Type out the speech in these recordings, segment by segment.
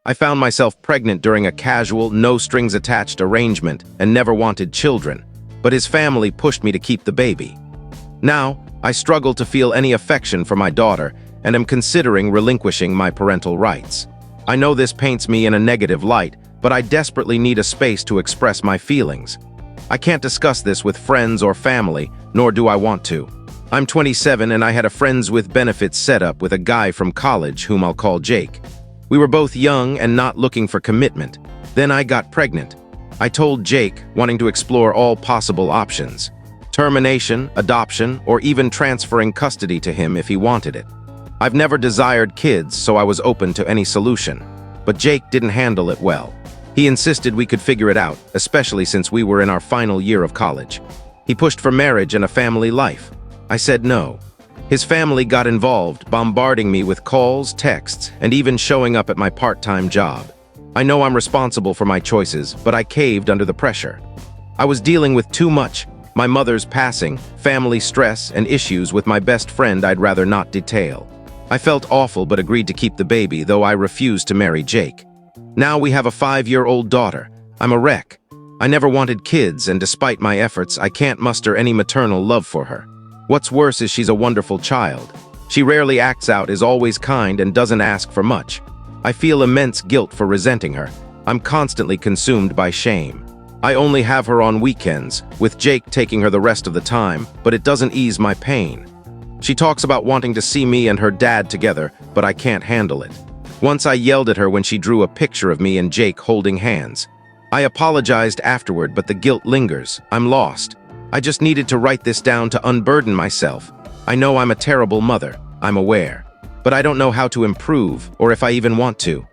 I found myself pregnant during a casual, no-strings-attached arrangement and never wanted children, but his family pushed me to keep the baby. Now, I struggle to feel any affection for my daughter and am considering relinquishing my parental rights. I know this paints me in a negative light, but I desperately need a space to express my feelings. I can't discuss this with friends or family, nor do I want to. I'm 27 and I had a friends with benefits setup with a guy from college whom I'll call Jake. We were both young and not looking for commitment. Then I got pregnant. I told Jake, wanting to explore all possible options. Termination, adoption, or even transferring custody to him if he wanted it. I've never desired kids, so I was open to any solution. But Jake didn't handle it well. He insisted we could figure it out, especially since we were in our final year of college. He pushed for marriage and a family life. I said no. His family got involved, bombarding me with calls, texts, and even showing up at my part-time job. I know I'm responsible for my choices, but I caved under the pressure. I was dealing with too much: my mother's passing, family stress, and issues with my best friend I'd rather not detail. I felt awful but agreed to keep the baby, though I refused to marry Jake. Now we have a 5-year-old daughter. I'm a wreck. I never wanted kids, and despite my efforts, I can't muster any maternal love for her. What's worse is she's a wonderful child. She rarely acts out, is always kind, and doesn't ask for much. I feel immense guilt for resenting her. I'm constantly consumed by shame. I only have her on weekends, with Jake taking her the rest of the time, but it doesn't ease my pain. She talks about wanting to see me and her dad together, but I can't handle it. Once I yelled at her when she drew a picture of me and Jake holding hands. I apologized afterward, but the guilt lingers. I'm lost. I just needed to write this down to unburden myself. I know I'm a terrible mother, I'm aware. But I don't know how to improve, or if I even want to.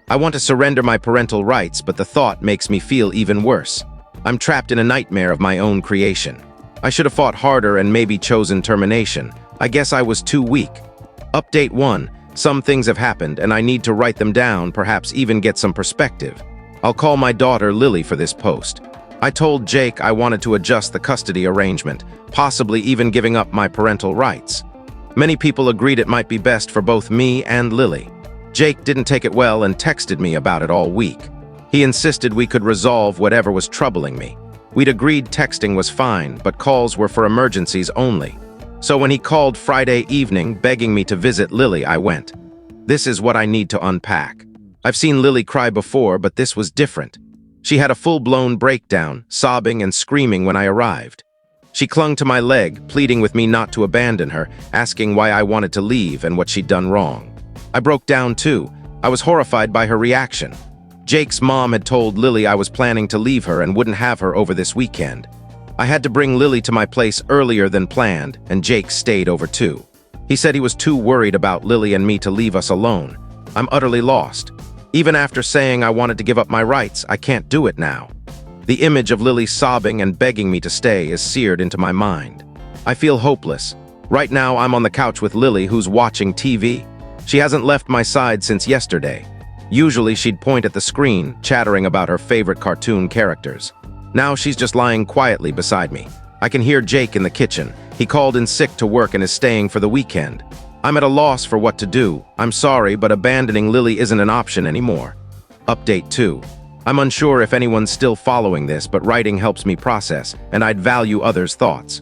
I want to surrender my parental rights, but the thought makes me feel even worse. I'm trapped in a nightmare of my own creation. I should have fought harder and maybe chosen termination. I guess I was too weak. Update 1. Some things have happened, and I need to write them down, perhaps even get some perspective. I'll call my daughter Lily for this post. I told Jake I wanted to adjust the custody arrangement, possibly even giving up my parental rights. Many people agreed it might be best for both me and Lily. Jake didn't take it well and texted me about it all week. He insisted we could resolve whatever was troubling me. We'd agreed texting was fine, but calls were for emergencies only. So when he called Friday evening begging me to visit Lily, I went. This is what I need to unpack. I've seen Lily cry before, but this was different. She had a full-blown breakdown, sobbing and screaming when I arrived. She clung to my leg, pleading with me not to abandon her, asking why I wanted to leave and what she'd done wrong. I broke down too. I was horrified by her reaction. Jake's mom had told Lily I was planning to leave her and wouldn't have her over this weekend. I had to bring Lily to my place earlier than planned, and Jake stayed over too. He said he was too worried about Lily and me to leave us alone. I'm utterly lost. Even after saying I wanted to give up my rights, I can't do it now. The image of Lily sobbing and begging me to stay is seared into my mind. I feel hopeless. Right now, I'm on the couch with Lily, who's watching TV. She hasn't left my side since yesterday. Usually, she'd point at the screen, chattering about her favorite cartoon characters. Now she's just lying quietly beside me. I can hear Jake in the kitchen. He called in sick to work and is staying for the weekend. I'm at a loss for what to do. I'm sorry, but abandoning Lily isn't an option anymore. Update 2. I'm unsure if anyone's still following this, but writing helps me process, and I'd value others' thoughts.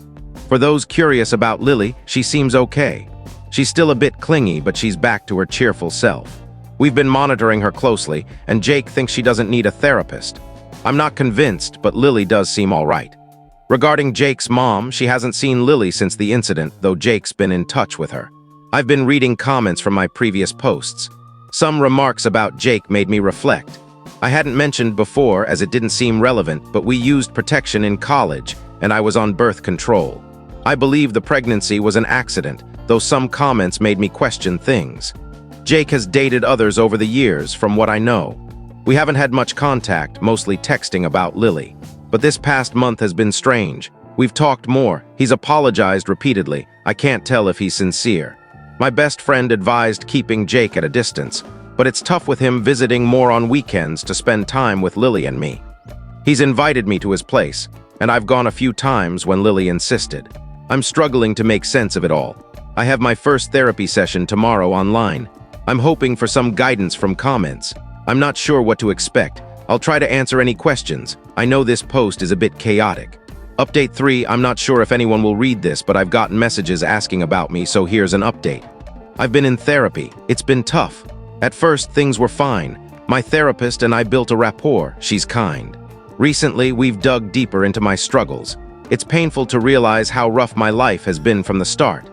For those curious about Lily, she seems okay. She's still a bit clingy, but she's back to her cheerful self. We've been monitoring her closely, and Jake thinks she doesn't need a therapist. I'm not convinced, but Lily does seem all right. Regarding Jake's mom, she hasn't seen Lily since the incident, though Jake's been in touch with her. I've been reading comments from my previous posts. Some remarks about Jake made me reflect. I hadn't mentioned before as it didn't seem relevant, but we used protection in college, and I was on birth control. I believe the pregnancy was an accident, though some comments made me question things. Jake has dated others over the years, from what I know. We haven't had much contact, mostly texting about Lily. But this past month has been strange. We've talked more. He's apologized repeatedly. I can't tell if he's sincere. My best friend advised keeping Jake at a distance, but it's tough with him visiting more on weekends to spend time with Lily and me. He's invited me to his place, and I've gone a few times when Lily insisted. I'm struggling to make sense of it all. I have my first therapy session tomorrow online. I'm hoping for some guidance from comments. I'm not sure what to expect. I'll try to answer any questions. I know this post is a bit chaotic. Update 3, I'm not sure if anyone will read this, but I've gotten messages asking about me, so here's an update. I've been in therapy. It's been tough. At first, things were fine. My therapist and I built a rapport. She's kind. Recently, we've dug deeper into my struggles. It's painful to realize how rough my life has been from the start.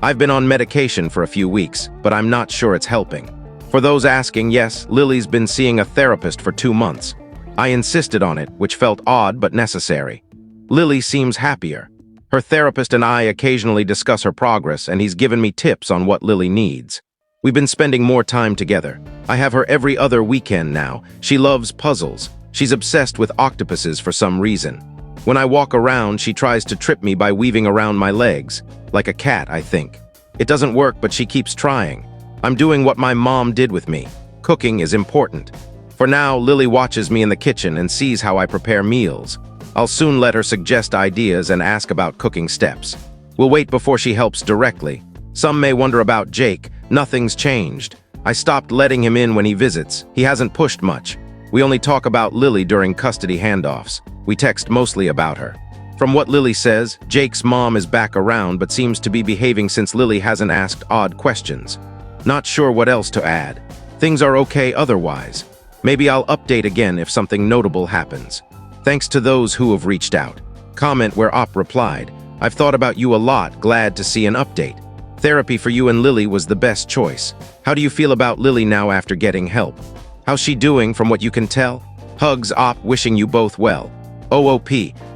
I've been on medication for a few weeks, but I'm not sure it's helping. For those asking, yes, Lily's been seeing a therapist for 2 months. I insisted on it, which felt odd but necessary. Lily seems happier. Her therapist and I occasionally discuss her progress, and he's given me tips on what Lily needs. We've been spending more time together. I have her every other weekend now. She loves puzzles. She's obsessed with octopuses for some reason. When I walk around, she tries to trip me by weaving around my legs. Like a cat, I think. It doesn't work, but she keeps trying. I'm doing what my mom did with me. Cooking is important. For now, Lily watches me in the kitchen and sees how I prepare meals. I'll soon let her suggest ideas and ask about cooking steps. We'll wait before she helps directly. Some may wonder about Jake. Nothing's changed. I stopped letting him in when he visits. He hasn't pushed much. We only talk about Lily during custody handoffs. We text mostly about her. From what Lily says, Jake's mom is back around but seems to be behaving since Lily hasn't asked odd questions. Not sure what else to add. Things are okay otherwise. Maybe I'll update again if something notable happens. Thanks to those who have reached out. Comment where Op replied, I've thought about you a lot, glad to see an update. Therapy for you and Lily was the best choice. How do you feel about Lily now after getting help? How's she doing from what you can tell? Hugs Op, wishing you both well. OOP,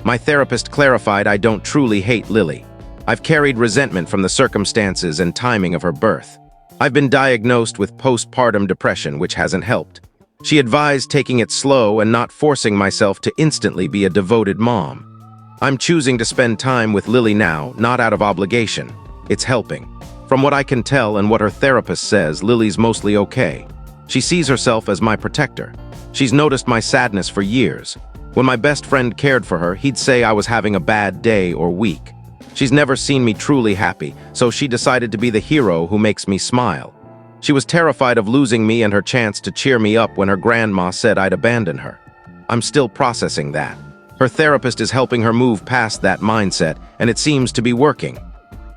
my therapist clarified I don't truly hate Lily. I've carried resentment from the circumstances and timing of her birth. I've been diagnosed with postpartum depression, which hasn't helped. She advised taking it slow and not forcing myself to instantly be a devoted mom. I'm choosing to spend time with Lily now, not out of obligation. It's helping. From what I can tell and what her therapist says, Lily's mostly okay. She sees herself as my protector. She's noticed my sadness for years. When my best friend cared for her, he'd say I was having a bad day or week. She's never seen me truly happy, so she decided to be the hero who makes me smile. She was terrified of losing me and her chance to cheer me up when her grandma said I'd abandon her. I'm still processing that. Her therapist is helping her move past that mindset, and it seems to be working.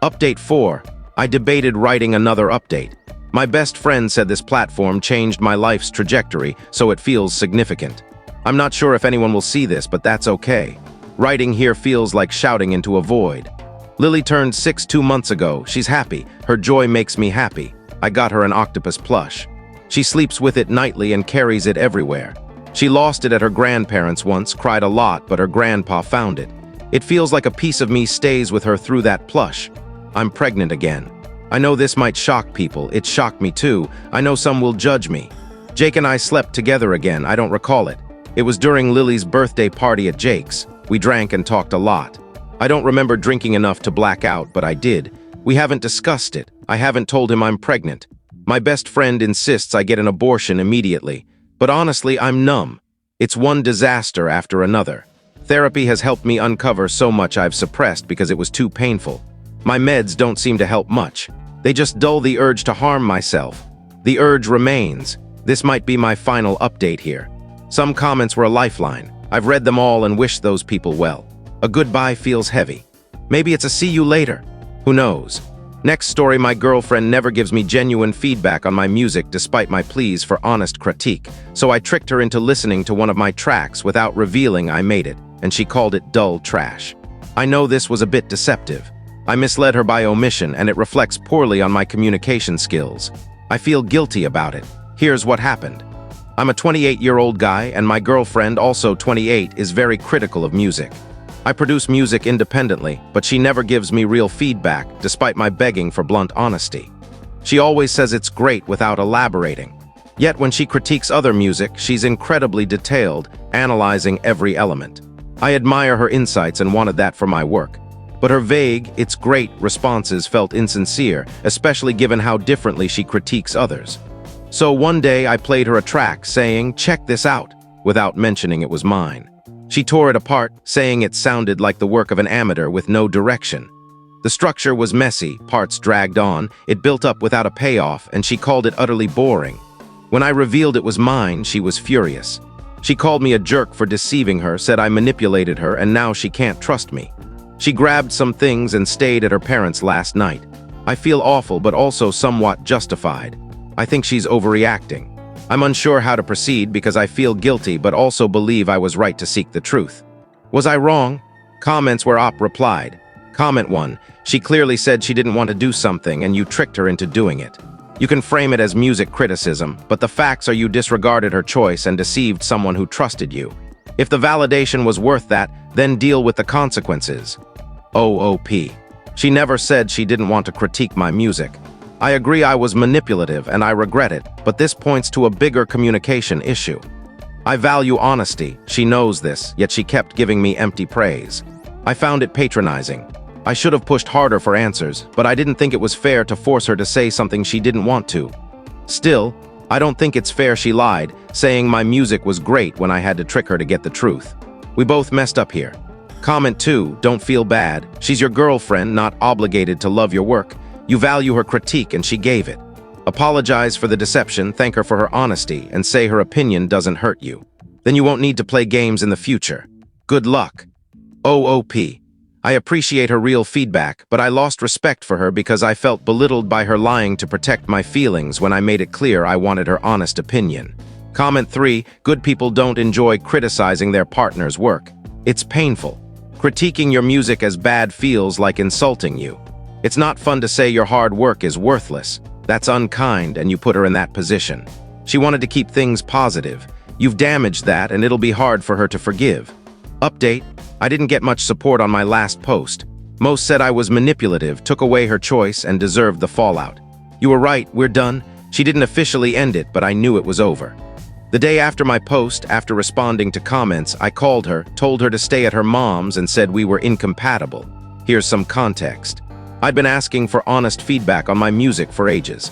Update 4. I debated writing another update. My best friend said this platform changed my life's trajectory, so it feels significant. I'm not sure if anyone will see this, but that's okay. Writing here feels like shouting into a void. Lily turned 6 2 months ago. She's happy. Her joy makes me happy. I got her an octopus plush. She sleeps with it nightly and carries it everywhere. She lost it at her grandparents once, cried a lot, but her grandpa found it. It feels like a piece of me stays with her through that plush. I'm pregnant again. I know this might shock people. It shocked me too. I know some will judge me. Jake and I slept together again. I don't recall it. It was during Lily's birthday party at Jake's. We drank and talked a lot. I don't remember drinking enough to black out, but I did. We haven't discussed it. I haven't told him I'm pregnant. My best friend insists I get an abortion immediately. But honestly, I'm numb. It's one disaster after another. Therapy has helped me uncover so much I've suppressed because it was too painful. My meds don't seem to help much. They just dull the urge to harm myself. The urge remains. This might be my final update here. Some comments were a lifeline. I've read them all and wished those people well. A goodbye feels heavy. Maybe it's a see you later. Who knows? Next story, my girlfriend never gives me genuine feedback on my music despite my pleas for honest critique, so I tricked her into listening to one of my tracks without revealing I made it, and she called it dull trash. I know this was a bit deceptive. I misled her by omission, and it reflects poorly on my communication skills. I feel guilty about it. Here's what happened. I'm a 28-year-old guy, and my girlfriend, also 28, is very critical of music. I produce music independently, but she never gives me real feedback, despite my begging for blunt honesty. She always says it's great without elaborating. Yet when she critiques other music, she's incredibly detailed, analyzing every element. I admire her insights and wanted that for my work. But her vague, "it's great" responses felt insincere, especially given how differently she critiques others. So one day I played her a track saying, "Check this out," without mentioning it was mine. She tore it apart, saying it sounded like the work of an amateur with no direction. The structure was messy, parts dragged on, it built up without a payoff, and she called it utterly boring. When I revealed it was mine, she was furious. She called me a jerk for deceiving her, said I manipulated her, and now she can't trust me. She grabbed some things and stayed at her parents' last night. I feel awful, but also somewhat justified. I think she's overreacting. I'm unsure how to proceed because I feel guilty, but also believe I was right to seek the truth. Was I wrong? Comments where Op replied. Comment 1. She clearly said she didn't want to do something, and you tricked her into doing it. You can frame it as music criticism, but the facts are you disregarded her choice and deceived someone who trusted you. If the validation was worth that, then deal with the consequences. OOP. She never said she didn't want to critique my music. I agree I was manipulative and I regret it, but this points to a bigger communication issue. I value honesty, she knows this, yet she kept giving me empty praise. I found it patronizing. I should have pushed harder for answers, but I didn't think it was fair to force her to say something she didn't want to. Still, I don't think it's fair she lied, saying my music was great when I had to trick her to get the truth. We both messed up here. Comment 2, don't feel bad. She's your girlfriend, not obligated to love your work. You value her critique and she gave it. Apologize for the deception, thank her for her honesty, and say her opinion doesn't hurt you. Then you won't need to play games in the future. Good luck. OOP. I appreciate her real feedback, but I lost respect for her because I felt belittled by her lying to protect my feelings when I made it clear I wanted her honest opinion. Comment 3, good people don't enjoy criticizing their partner's work. It's painful. Critiquing your music as bad feels like insulting you. It's not fun to say your hard work is worthless. That's unkind, and you put her in that position. She wanted to keep things positive. You've damaged that, and it'll be hard for her to forgive. Update. I didn't get much support on my last post. Most said I was manipulative, took away her choice, and deserved the fallout. You were right, we're done. She didn't officially end it, but I knew it was over. The day after my post, after responding to comments, I called her, told her to stay at her mom's, and said we were incompatible. Here's some context. I'd been asking for honest feedback on my music for ages.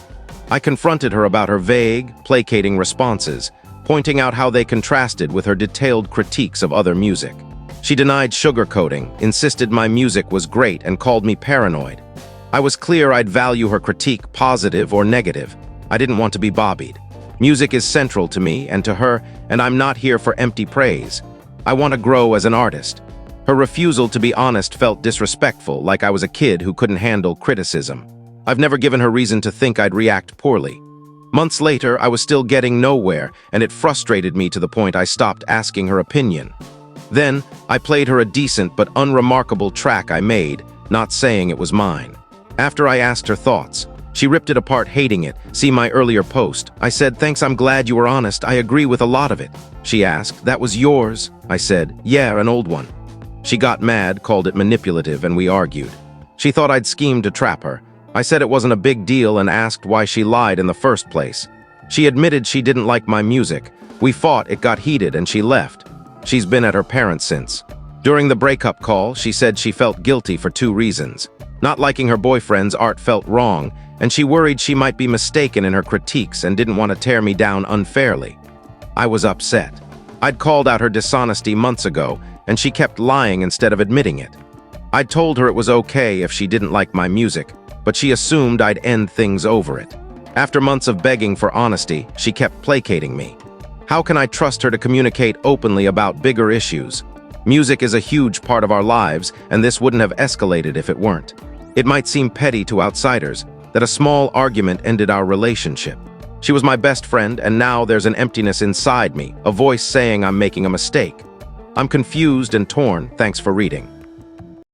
I confronted her about her vague, placating responses, pointing out how they contrasted with her detailed critiques of other music. She denied sugarcoating, insisted my music was great, and called me paranoid. I was clear I'd value her critique, positive or negative. I didn't want to be bobbied. Music is central to me and to her, and I'm not here for empty praise. I want to grow as an artist. Her refusal to be honest felt disrespectful, like I was a kid who couldn't handle criticism. I've never given her reason to think I'd react poorly. Months later, I was still getting nowhere, and it frustrated me to the point I stopped asking her opinion. Then, I played her a decent but unremarkable track I made, not saying it was mine. After I asked her thoughts, she ripped it apart, hating it. See my earlier post. I said, thanks, I'm glad you were honest. I agree with a lot of it. She asked, that was yours? I said, yeah, an old one. She got mad, called it manipulative, and we argued. She thought I'd schemed to trap her. I said it wasn't a big deal and asked why she lied in the first place. She admitted she didn't like my music. We fought, it got heated, and she left. She's been at her parents since. During the breakup call, she said she felt guilty for 2 reasons. Not liking her boyfriend's art felt wrong, and she worried she might be mistaken in her critiques and didn't want to tear me down unfairly. I was upset. I'd called out her dishonesty months ago, and she kept lying instead of admitting it. I'd told her it was okay if she didn't like my music, but she assumed I'd end things over it. After months of begging for honesty, she kept placating me. How can I trust her to communicate openly about bigger issues? Music is a huge part of our lives, and this wouldn't have escalated if it weren't. It might seem petty to outsiders that a small argument ended our relationship. She was my best friend, and now there's an emptiness inside me, a voice saying I'm making a mistake. I'm confused and torn. Thanks for reading.